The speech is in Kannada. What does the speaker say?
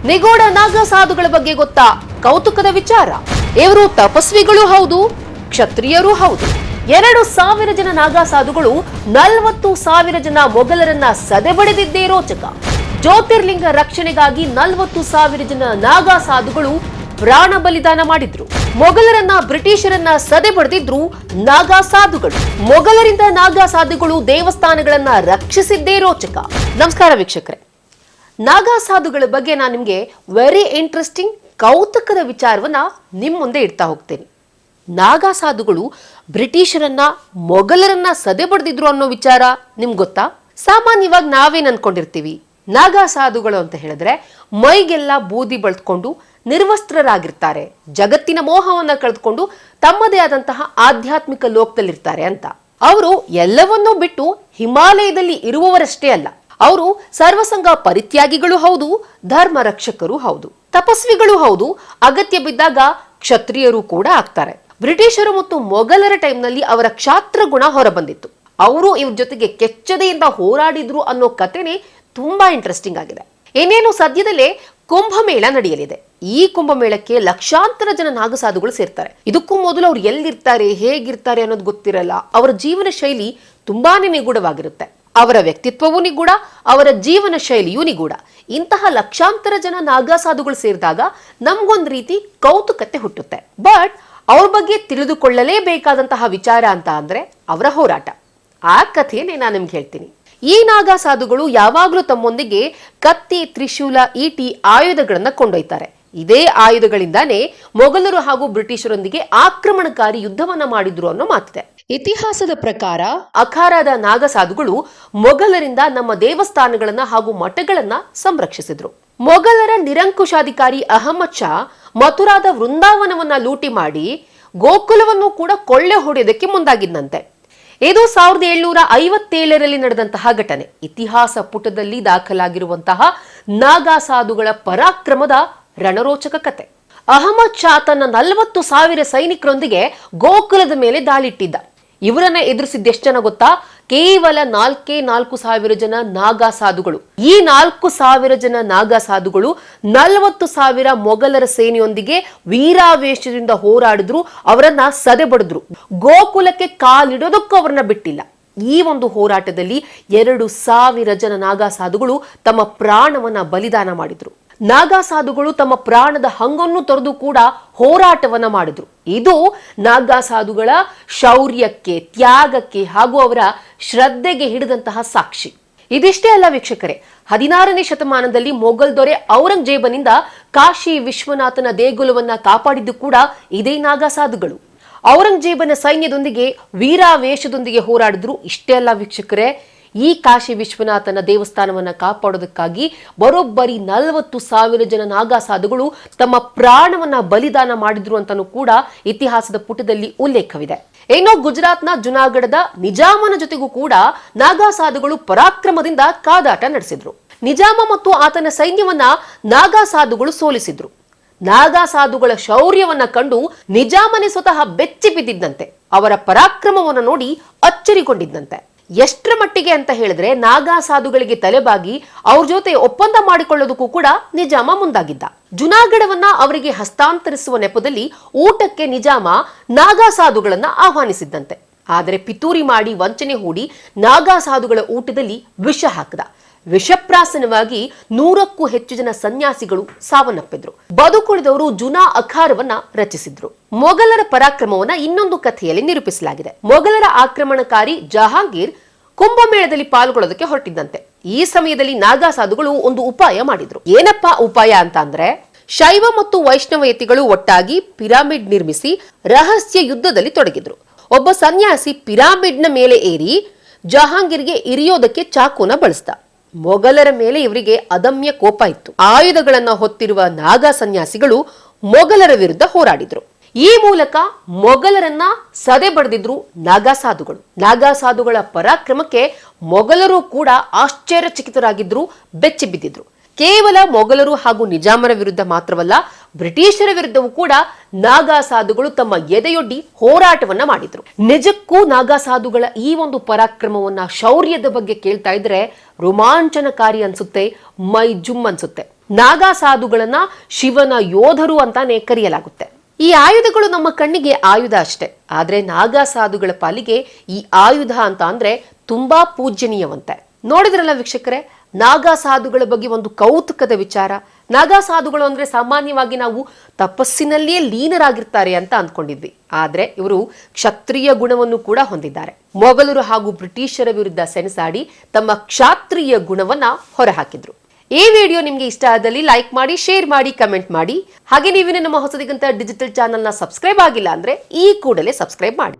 ನಿಗೂಢ ನಾಗ ಸಾಧುಗಳ ಬಗ್ಗೆ ಗೊತ್ತಾ? ಕೌತುಕದ ವಿಚಾರ. ಇವರು ತಪಸ್ವಿಗಳು ಹೌದು, ಕ್ಷತ್ರಿಯರೂ ಹೌದು. 2,000 ಜನ ನಾಗಾ ಸಾಧುಗಳು 40,000 ಜನ ಮೊಘಲರನ್ನ ಸದೆಬಡಿದಿದ್ದೇ ರೋಚಕ. ಜ್ಯೋತಿರ್ಲಿಂಗ ರಕ್ಷಣೆಗಾಗಿ 40,000 ಜನ ನಾಗಾ ಸಾಧುಗಳು ಪ್ರಾಣ ಬಲಿದಾನ ಮಾಡಿದ್ರು. ಮೊಘಲರನ್ನ ಬ್ರಿಟಿಷರನ್ನ ಸದೆಬಡಿದಿದ್ರು ನಾಗಾ ಸಾಧುಗಳು. ಮೊಘಲರಿಂದ ನಾಗಾ ಸಾಧುಗಳು ದೇವಸ್ಥಾನಗಳನ್ನ ರಕ್ಷಿಸಿದ್ದೇ ರೋಚಕ. ನಮಸ್ಕಾರ ವೀಕ್ಷಕರೇ, ನಾಗಾ ಸಾಧುಗಳ ಬಗ್ಗೆ ನಾನು ನಿಮಗೆ ವೆರಿ ಇಂಟ್ರೆಸ್ಟಿಂಗ್ ಕೌತುಕದ ವಿಚಾರವನ್ನ ನಿಮ್ಮ ಮುಂದೆ ಇಡ್ತಾ ಹೋಗ್ತೇನೆ. ನಾಗಾ ಸಾಧುಗಳು ಬ್ರಿಟಿಷರನ್ನ ಮೊಘಲರನ್ನ ಸದೆಬಡಿದಿದ್ರು ಅನ್ನೋ ವಿಚಾರ ನಿಮ್ಗೆ ಗೊತ್ತಾ? ಸಾಮಾನ್ಯವಾಗಿ ನಾವೇನ್ ಅನ್ಕೊಂಡಿರ್ತೀವಿ, ನಾಗಾ ಸಾಧುಗಳು ಅಂತ ಹೇಳಿದ್ರೆ ಮೈಗೆಲ್ಲ ಬೂದಿ ಬಳ್ಕೊಂಡು ನಿರ್ವಸ್ತ್ರರಾಗಿರ್ತಾರೆ, ಜಗತ್ತಿನ ಮೋಹವನ್ನ ಕಳೆದುಕೊಂಡು ತಮ್ಮದೇ ಆದಂತಹ ಆಧ್ಯಾತ್ಮಿಕ ಲೋಕದಲ್ಲಿರ್ತಾರೆ ಅಂತ. ಅವರು ಎಲ್ಲವನ್ನೂ ಬಿಟ್ಟು ಹಿಮಾಲಯದಲ್ಲಿ ಇರುವವರಷ್ಟೇ ಅಲ್ಲ, ಅವರು ಸರ್ವಸಂಗ ಪರಿತ್ಯಾಗಿಗಳು ಹೌದು, ಧರ್ಮ ರಕ್ಷಕರು ಹೌದು, ತಪಸ್ವಿಗಳು ಹೌದು, ಅಗತ್ಯ ಬಿದ್ದಾಗ ಕ್ಷತ್ರಿಯರು ಕೂಡ ಆಗ್ತಾರೆ. ಬ್ರಿಟಿಷರು ಮತ್ತು ಮೊಘಲರ ಟೈಮ್ನಲ್ಲಿ ಅವರ ಕ್ಷಾತ್ರ ಗುಣ ಹೊರಬಂದಿತ್ತು. ಅವರು ಇವ್ರ ಜೊತೆಗೆ ಕೆಚ್ಚದೆಯಿಂದ ಹೋರಾಡಿದ್ರು ಅನ್ನೋ ಕಥೆನೇ ತುಂಬಾ ಇಂಟ್ರೆಸ್ಟಿಂಗ್ ಆಗಿದೆ. ಏನೇನು ಸದ್ಯದಲ್ಲೇ ಕುಂಭಮೇಳ ನಡೆಯಲಿದೆ. ಈ ಕುಂಭಮೇಳಕ್ಕೆ ಲಕ್ಷಾಂತರ ಜನ ನಾಗಸಾಧುಗಳು ಸೇರ್ತಾರೆ. ಇದಕ್ಕೂ ಮೊದಲು ಅವ್ರು ಎಲ್ಲಿರ್ತಾರೆ, ಹೇಗಿರ್ತಾರೆ ಅನ್ನೋದು ಗೊತ್ತಿರಲ್ಲ. ಅವರ ಜೀವನ ಶೈಲಿ ತುಂಬಾನೇ ನಿಗೂಢವಾಗಿರುತ್ತೆ. ಅವರ ವ್ಯಕ್ತಿತ್ವವೂ ನಿಗೂಢ, ಅವರ ಜೀವನ ಶೈಲಿಯೂ ನಿಗೂಢ. ಇಂತಹ ಲಕ್ಷಾಂತರ ಜನ ನಾಗಾ ಸಾಧುಗಳು ಸೇರಿದಾಗ ನಮ್ಗೊಂದ್ ರೀತಿ ಕೌತುಕತೆ ಹುಟ್ಟುತ್ತೆ. ಬಟ್ ಅವ್ರ ಬಗ್ಗೆ ತಿಳಿದುಕೊಳ್ಳಲೇಬೇಕಾದಂತಹ ವಿಚಾರ ಅಂತ ಅಂದ್ರೆ ಅವರ ಹೋರಾಟ. ಆ ಕಥೆಯನ್ನೇ ನಾನು ನಿಮ್ಗೆ ಹೇಳ್ತೀನಿ. ಈ ನಾಗಾ ಸಾಧುಗಳು ಯಾವಾಗ್ಲೂ ತಮ್ಮೊಂದಿಗೆ ಕತ್ತಿ, ತ್ರಿಶೂಲ, ಈಟಿ, ಆಯುಧಗಳನ್ನ ಕೊಂಡೊಯ್ತಾರೆ. ಇದೇ ಆಯುಧಗಳಿಂದಾನೇ ಮೊಘಲರು ಹಾಗೂ ಬ್ರಿಟಿಷರೊಂದಿಗೆ ಆಕ್ರಮಣಕಾರಿ ಯುದ್ಧವನ್ನ ಮಾಡಿದ್ರು ಅನ್ನೋ ಮಾತಿದೆ. ಇತಿಹಾಸದ ಪ್ರಕಾರ ಅಖಾರಾದ ನಾಗಾ ಸಾಧುಗಳು ಮೊಘಲರಿಂದ ನಮ್ಮ ದೇವಸ್ಥಾನಗಳನ್ನ ಹಾಗೂ ಮಠಗಳನ್ನ ಸಂರಕ್ಷಿಸಿದ್ರು. ಮೊಘಲರ ನಿರಂಕುಶಾಧಿಕಾರಿ ಅಹಮದ್ ಶಾ ಮಥುರಾದ ವೃಂದಾವನವನ್ನ ಲೂಟಿ ಮಾಡಿ ಗೋಕುಲವನ್ನು ಕೂಡ ಕೊಳ್ಳೆ ಹೊಡೆಯೋದಕ್ಕೆ ಮುಂದಾಗಿದ್ದಂತೆ. ಇದು 1757ರಲ್ಲಿ ನಡೆದಂತಹ ಘಟನೆ. ಇತಿಹಾಸ ಪುಟದಲ್ಲಿ ದಾಖಲಾಗಿರುವಂತಹ ನಾಗಾ ಸಾಧುಗಳ ಪರಾಕ್ರಮದ ರಣರೋಚಕ ಕತೆ. ಅಹಮದ್ ಶಾ ತನ್ನ 40,000 ಸೈನಿಕರೊಂದಿಗೆ ಗೋಕುಲದ ಮೇಲೆ ದಾಳಿಟ್ಟಿದ್ದ. ಇವರನ್ನ ಎದುರಿಸಿದ್ದೆಷ್ಟು ಜನ ಗೊತ್ತಾ? ಕೇವಲ 4,000 ಜನ ನಾಗಾ ಸಾಧುಗಳು. ಈ 4,000 ಜನ ನಾಗಾ ಸಾಧುಗಳು 40,000 ಮೊಘಲರ ಸೇನೆಯೊಂದಿಗೆ ವೀರಾವೇಶದಿಂದ ಹೋರಾಡಿದ್ರು, ಅವರನ್ನ ಸದೆಬಡಿದ್ರು. ಗೋಕುಲಕ್ಕೆ ಕಾಲಿಡೋದಕ್ಕೂ ಅವರನ್ನ ಬಿಟ್ಟಿಲ್ಲ. ಈ ಒಂದು ಹೋರಾಟದಲ್ಲಿ 2,000 ಜನ ನಾಗಾ ಸಾಧುಗಳು ತಮ್ಮ ಪ್ರಾಣವನ್ನ ಬಲಿದಾನ ಮಾಡಿದ್ರು. ನಾಗಾ ಸಾಧುಗಳು ತಮ್ಮ ಪ್ರಾಣದ ಹಂಗನ್ನು ತೊರೆದು ಕೂಡ ಹೋರಾಟವನ್ನ ಮಾಡಿದ್ರು. ಇದು ನಾಗಾ ಸಾಧುಗಳ ಶೌರ್ಯಕ್ಕೆ, ತ್ಯಾಗಕ್ಕೆ ಹಾಗೂ ಅವರ ಶ್ರದ್ಧೆಗೆ ಹಿಡಿದಂತಹ ಸಾಕ್ಷಿ. ಇದಿಷ್ಟೇ ಅಲ್ಲ ವೀಕ್ಷಕರೇ, 16ನೇ ಶತಮಾನದಲ್ಲಿ ಮೊಘಲ್ ದೊರೆ ಔರಂಗಜೇಬನಿಂದ ಕಾಶಿ ವಿಶ್ವನಾಥನ ದೇಗುಲವನ್ನ ಕಾಪಾಡಿದ್ದು ಕೂಡ ಇದೇ ನಾಗಾ ಸಾಧುಗಳು. ಔರಂಗಜೇಬನ ಸೈನ್ಯದೊಂದಿಗೆ ವೀರಾವೇಶದೊಂದಿಗೆ ಹೋರಾಡಿದ್ರು. ಇಷ್ಟೇ ಅಲ್ಲ ವೀಕ್ಷಕರೇ, ಈ ಕಾಶಿ ವಿಶ್ವನಾಥನ ದೇವಸ್ಥಾನವನ್ನ ಕಾಪಾಡೋದಕ್ಕಾಗಿ ಬರೋಬ್ಬರಿ 40,000 ಜನ ನಾಗಾ ಸಾಧುಗಳು ತಮ್ಮ ಪ್ರಾಣವನ್ನ ಬಲಿದಾನ ಮಾಡಿದ್ರು ಅಂತಾನೂ ಕೂಡ ಇತಿಹಾಸದ ಪುಟದಲ್ಲಿ ಉಲ್ಲೇಖವಿದೆ. ಏನೋ ಗುಜರಾತ್ನ ಜುನಾಗಢದ ನಿಜಾಮನ ಜೊತೆಗೂ ಕೂಡ ನಾಗಾ ಸಾಧುಗಳು ಪರಾಕ್ರಮದಿಂದ ಕಾದಾಟ ನಡೆಸಿದ್ರು. ನಿಜಾಮ ಮತ್ತು ಆತನ ಸೈನ್ಯವನ್ನ ನಾಗಾ ಸಾಧುಗಳು ಸೋಲಿಸಿದ್ರು. ನಾಗಾ ಸಾಧುಗಳ ಶೌರ್ಯವನ್ನ ಕಂಡು ನಿಜಾಮನೇ ಸ್ವತಃ ಬೆಚ್ಚಿ ಬಿದ್ದಿದ್ದಂತೆ. ಅವರ ಪರಾಕ್ರಮವನ್ನು ನೋಡಿ ಅಚ್ಚರಿಗೊಂಡಿದ್ದಂತೆ. ಎಷ್ಟರ ಮಟ್ಟಿಗೆ ಅಂತ ಹೇಳಿದ್ರೆ, ನಾಗಾ ಸಾಧುಗಳಿಗೆ ತಲೆಬಾಗಿ ಅವ್ರ ಜೊತೆ ಒಪ್ಪಂದ ಮಾಡಿಕೊಳ್ಳೋದಕ್ಕೂ ಕೂಡ ನಿಜಾಮ ಮುಂದಾಗಿದ್ದ. ಜುನಾಗಢವನ್ನ ಅವರಿಗೆ ಹಸ್ತಾಂತರಿಸುವ ನೆಪದಲ್ಲಿ ಊಟಕ್ಕೆ ನಿಜಾಮ ನಾಗಾ ಸಾಧುಗಳನ್ನ ಆಹ್ವಾನಿಸಿದ್ದಂತೆ. ಆದರೆ ಪಿತೂರಿ ಮಾಡಿ ವಂಚನೆ ಹೂಡಿ ನಾಗಾ ಸಾಧುಗಳ ಊಟದಲ್ಲಿ ವಿಷ ಹಾಕದ. ವಿಷಪ್ರಾಸನವಾಗಿ 100ಕ್ಕೂ ಹೆಚ್ಚು ಜನ ಸನ್ಯಾಸಿಗಳು ಸಾವನ್ನಪ್ಪಿದ್ರು. ಬದುಕುಳಿದವರು ಜುನಾ ಅಖಾರವನ್ನ ರಚಿಸಿದ್ರು. ಮೊಘಲರ ಪರಾಕ್ರಮವನ್ನ ಇನ್ನೊಂದು ಕಥೆಯಲ್ಲಿ ನಿರೂಪಿಸಲಾಗಿದೆ. ಮೊಘಲರ ಆಕ್ರಮಣಕಾರಿ ಜಹಾಂಗೀರ್ ಕುಂಭಮೇಳದಲ್ಲಿ ಪಾಲ್ಗೊಳ್ಳೋದಕ್ಕೆ ಹೊರಟಿದ್ದಂತೆ. ಈ ಸಮಯದಲ್ಲಿ ನಾಗಾ ಸಾಧುಗಳು ಒಂದು ಉಪಾಯ ಮಾಡಿದ್ರು. ಏನಪ್ಪಾ ಉಪಾಯ ಅಂತ ಅಂದ್ರೆ, ಶೈವ ಮತ್ತು ವೈಷ್ಣವಯತಿಗಳು ಒಟ್ಟಾಗಿ ಪಿರಾಮಿಡ್ ನಿರ್ಮಿಸಿ ರಹಸ್ಯ ಯುದ್ಧದಲ್ಲಿ ತೊಡಗಿದ್ರು. ಒಬ್ಬ ಸನ್ಯಾಸಿ ಪಿರಾಮಿಡ್ನ ಮೇಲೆ ಏರಿ ಜಹಾಂಗೀರ್ಗೆ ಇರಿಯೋದಕ್ಕೆ ಚಾಕುನ ಬಳಸ್ದ. ಮೊಘಲರ ಮೇಲೆ ಇವರಿಗೆ ಅದಮ್ಯ ಕೋಪ ಇತ್ತು. ಆಯುಧಗಳನ್ನ ಹೊತ್ತಿರುವ ನಾಗಾ ಸನ್ಯಾಸಿಗಳು ಮೊಘಲರ ವಿರುದ್ಧ ಹೋರಾಡಿದ್ರು. ಈ ಮೂಲಕ ಮೊಘಲರನ್ನ ಸದೆಬಡಿದಿದ್ರು ನಾಗಾ ಸಾಧುಗಳು. ನಾಗಾ ಸಾಧುಗಳ ಪರಾಕ್ರಮಕ್ಕೆ ಮೊಘಲರು ಕೂಡ ಆಶ್ಚರ್ಯಚಕಿತರಾಗಿದ್ರು, ಬೆಚ್ಚಿ ಬಿದ್ದಿದ್ರು. ಕೇವಲ ಮೊಘಲರು ಹಾಗೂ ನಿಜಾಮರ ವಿರುದ್ಧ ಮಾತ್ರವಲ್ಲ, ಬ್ರಿಟಿಷರ ವಿರುದ್ಧವೂ ಕೂಡ ನಾಗಾ ಸಾಧುಗಳು ತಮ್ಮ ಎದೆಯೊಡ್ಡಿ ಹೋರಾಟವನ್ನ ಮಾಡಿದ್ರು. ನಿಜಕ್ಕೂ ನಾಗಾ ಸಾಧುಗಳ ಈ ಒಂದು ಪರಾಕ್ರಮವನ್ನ, ಶೌರ್ಯದ ಬಗ್ಗೆ ಕೇಳ್ತಾ ಇದ್ರೆ ರೋಮಾಂಚನಕಾರಿ ಅನ್ಸುತ್ತೆ, ಮೈ ಜುಮ್ ಅನ್ಸುತ್ತೆ. ನಾಗಾ ಸಾಧುಗಳನ್ನ ಶಿವನ ಯೋಧರು ಅಂತಾನೆ ಕರೆಯಲಾಗುತ್ತೆ. ಈ ಆಯುಧಗಳು ನಮ್ಮ ಕಣ್ಣಿಗೆ ಆಯುಧ ಅಷ್ಟೇ, ಆದ್ರೆ ನಾಗಾ ಸಾಧುಗಳ ಪಾಲಿಗೆ ಈ ಆಯುಧ ಅಂತ ಅಂದ್ರೆ ತುಂಬಾ ಪೂಜ್ಯನೀಯವಂತೆ. ನೋಡಿದ್ರಲ್ಲ ವೀಕ್ಷಕರೇ, ನಾಗಾ ಸಾಧುಗಳ ಬಗ್ಗೆ ಒಂದು ಕೌತುಕದ ವಿಚಾರ. ನಾಗಾ ಸಾಧುಗಳು ಅಂದ್ರೆ ಸಾಮಾನ್ಯವಾಗಿ ನಾವು ತಪಸ್ಸಿನಲ್ಲಿಯೇ ಲೀನರಾಗಿರ್ತಾರೆ ಅಂತ ಅಂದ್ಕೊಂಡಿದ್ವಿ, ಆದ್ರೆ ಇವರು ಕ್ಷತ್ರಿಯ ಗುಣವನ್ನು ಕೂಡ ಹೊಂದಿದ್ದಾರೆ. ಮೊಘಲರು ಹಾಗೂ ಬ್ರಿಟಿಷರ ವಿರುದ್ಧ ಸೆಣಸಾಡಿ ತಮ್ಮ ಕ್ಷಾತ್ರಿಯ ಗುಣವನ್ನ ಹೊರಹಾಕಿದ್ರು. ಈ ವಿಡಿಯೋ ನಿಮ್ಗೆ ಇಷ್ಟ ಆದಲ್ಲಿ ಲೈಕ್ ಮಾಡಿ, ಶೇರ್ ಮಾಡಿ, ಕಮೆಂಟ್ ಮಾಡಿ. ಹಾಗೆ ನೀವೇನು ನಮ್ಮ ಹೊಸದಿಗಂತ ಡಿಜಿಟಲ್ ಚಾನೆಲ್ನ ಸಬ್ಸ್ಕ್ರೈಬ್ ಆಗಿಲ್ಲ ಅಂದ್ರೆ ಈ ಕೂಡಲೇ ಸಬ್ಸ್ಕ್ರೈಬ್ ಮಾಡಿ.